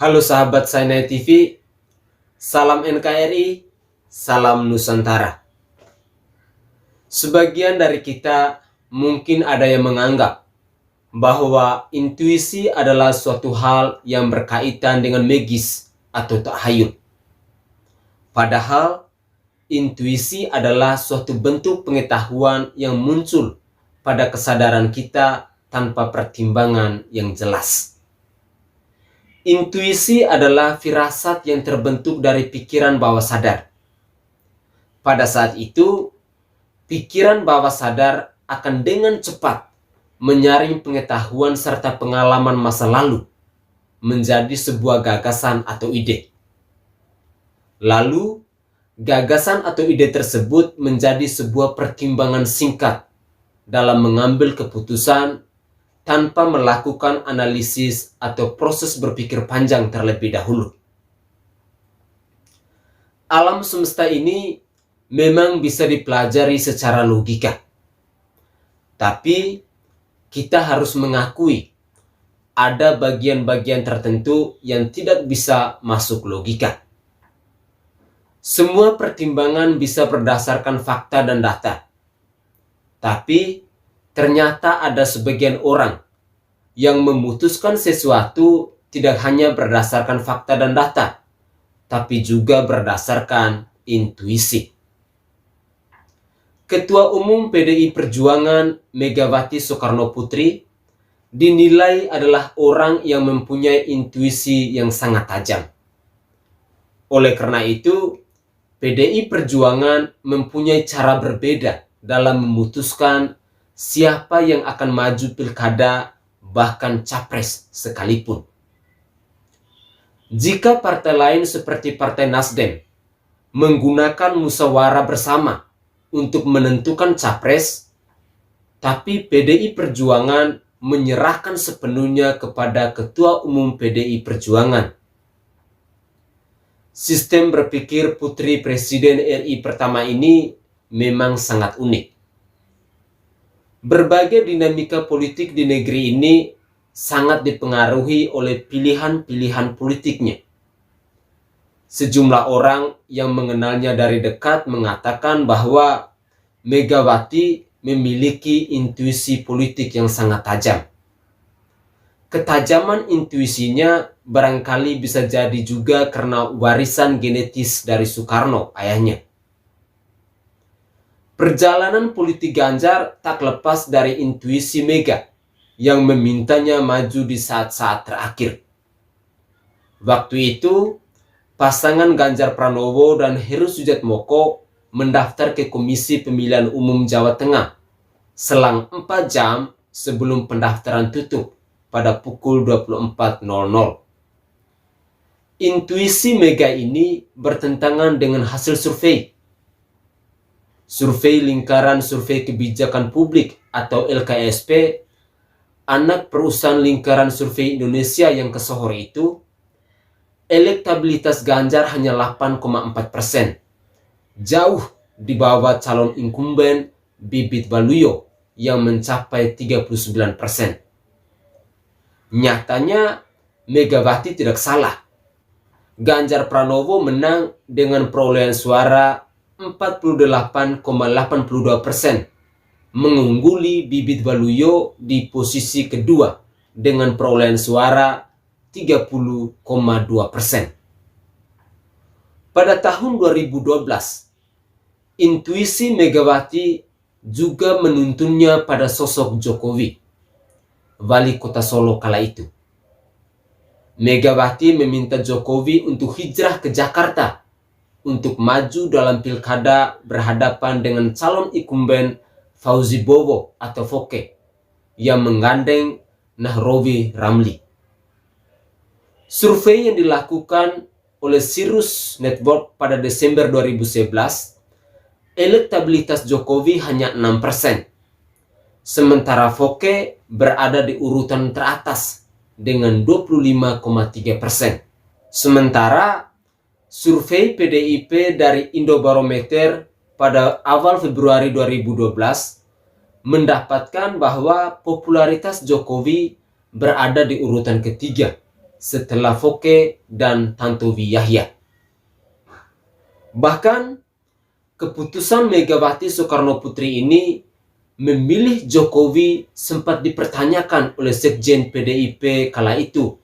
Halo sahabat Sainai TV, salam NKRI, salam Nusantara. Sebagian dari kita mungkin ada yang menganggap bahwa intuisi adalah suatu hal yang berkaitan dengan magis atau takhayul. Padahal, intuisi adalah suatu bentuk pengetahuan yang muncul pada kesadaran kita tanpa pertimbangan yang jelas. Intuisi adalah firasat yang terbentuk dari pikiran bawah sadar. Pada saat itu, pikiran bawah sadar akan dengan cepat menyaring pengetahuan serta pengalaman masa lalu menjadi sebuah gagasan atau ide. Lalu, gagasan atau ide tersebut menjadi sebuah pertimbangan singkat dalam mengambil keputusan tanpa melakukan analisis atau proses berpikir panjang terlebih dahulu. Alam semesta ini memang bisa dipelajari secara logika. Tapi kita harus mengakui ada bagian-bagian tertentu yang tidak bisa masuk logika. Semua pertimbangan bisa berdasarkan fakta dan data. Tapi ternyata ada sebagian orang yang memutuskan sesuatu tidak hanya berdasarkan fakta dan data, tapi juga berdasarkan intuisi. Ketua Umum PDI Perjuangan Megawati Soekarnoputri dinilai adalah orang yang mempunyai intuisi yang sangat tajam. Oleh karena itu, PDI Perjuangan mempunyai cara berbeda dalam memutuskan siapa yang akan maju pilkada, bahkan capres sekalipun. Jika partai lain seperti Partai Nasdem menggunakan musyawarah bersama untuk menentukan capres, tapi PDI Perjuangan menyerahkan sepenuhnya kepada Ketua Umum PDI Perjuangan. Sistem berpikir Putri Presiden RI pertama ini memang sangat unik. Berbagai dinamika politik di negeri ini sangat dipengaruhi oleh pilihan-pilihan politiknya. Sejumlah orang yang mengenalnya dari dekat mengatakan bahwa Megawati memiliki intuisi politik yang sangat tajam. Ketajaman intuisinya barangkali bisa jadi juga karena warisan genetis dari Soekarno, ayahnya. Perjalanan politik Ganjar tak lepas dari intuisi Mega yang memintanya maju di saat-saat terakhir. Waktu itu, pasangan Ganjar Pranowo dan Heru Sudjatmoko mendaftar ke Komisi Pemilihan Umum Jawa Tengah selang 4 jam sebelum pendaftaran tutup pada pukul 24.00. Intuisi Mega ini bertentangan dengan hasil survei. Survei Lingkaran Survei Kebijakan Publik atau LKSP, anak perusahaan Lingkaran Survei Indonesia yang kesohor itu, elektabilitas Ganjar hanya 8,4%, jauh di bawah calon incumbent Bibit Waluyo yang mencapai 39%. Nyatanya Megawati tidak salah. Ganjar Pranowo menang dengan perolehan suara 48,82%, mengungguli Bibit Waluyo di posisi kedua dengan perolehan suara 30,2%. Pada tahun 2012, intuisi Megawati juga menuntunnya pada sosok Jokowi, wali kota Solo kala itu. Megawati meminta Jokowi untuk hijrah ke Jakarta untuk maju dalam pilkada berhadapan dengan calon incumbent Fauzi Bowo atau Foke yang menggandeng Nahrawi Ramli. Survei yang dilakukan oleh Sirus Network pada Desember 2011, elektabilitas Jokowi hanya 6%, sementara Foke berada di urutan teratas dengan 25,3%. Sementara survei PDIP dari Indobarometer pada awal Februari 2012 mendapatkan bahwa popularitas Jokowi berada di urutan ketiga setelah Foke dan Tantowi Yahya. Bahkan keputusan Megawati Soekarno Putri ini memilih Jokowi sempat dipertanyakan oleh Sekjen PDIP kala itu,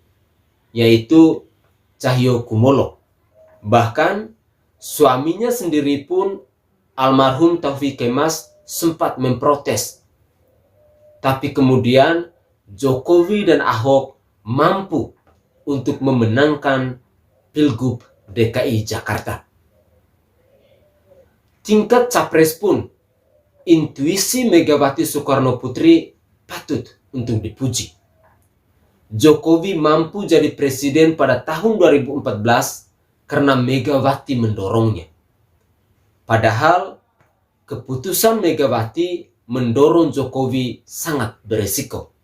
yaitu Cahyokumolo. Bahkan suaminya sendiri pun, almarhum Taufik Kemas, sempat memprotes. Tapi kemudian Jokowi dan Ahok mampu untuk memenangkan Pilgub DKI Jakarta. Tingkat capres pun, intuisi Megawati Soekarno Putri patut untuk dipuji. Jokowi mampu jadi presiden pada tahun 2014 karena Megawati mendorongnya. Padahal keputusan Megawati mendorong Jokowi sangat beresiko.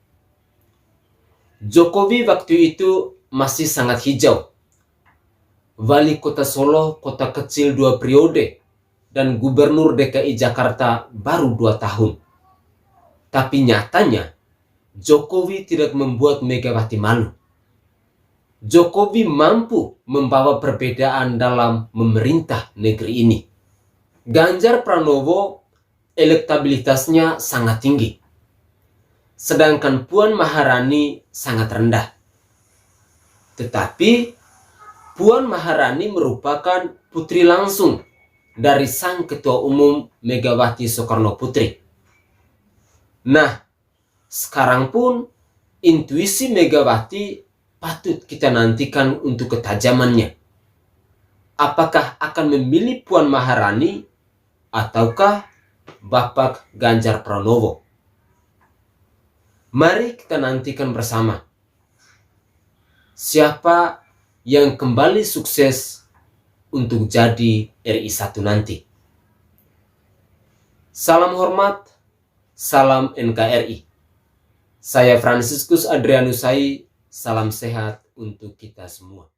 Jokowi waktu itu masih sangat hijau. Wali Kota Solo, kota kecil 2 periode, dan Gubernur DKI Jakarta baru 2 tahun. Tapi nyatanya, Jokowi tidak membuat Megawati malu. Jokowi mampu membawa perbedaan dalam memerintah negeri ini. Ganjar Pranowo elektabilitasnya sangat tinggi. Sedangkan Puan Maharani sangat rendah. Tetapi Puan Maharani merupakan putri langsung dari sang Ketua Umum Megawati Soekarno Putri. Nah, sekarang pun intuisi Megawati patut kita nantikan untuk ketajamannya. Apakah akan memilih Puan Maharani ataukah Bapak Ganjar Pranowo? Mari kita nantikan bersama siapa yang kembali sukses untuk jadi RI 1 nanti. Salam hormat, salam NKRI. Saya Fransiskus Adrianusai, salam sehat untuk kita semua.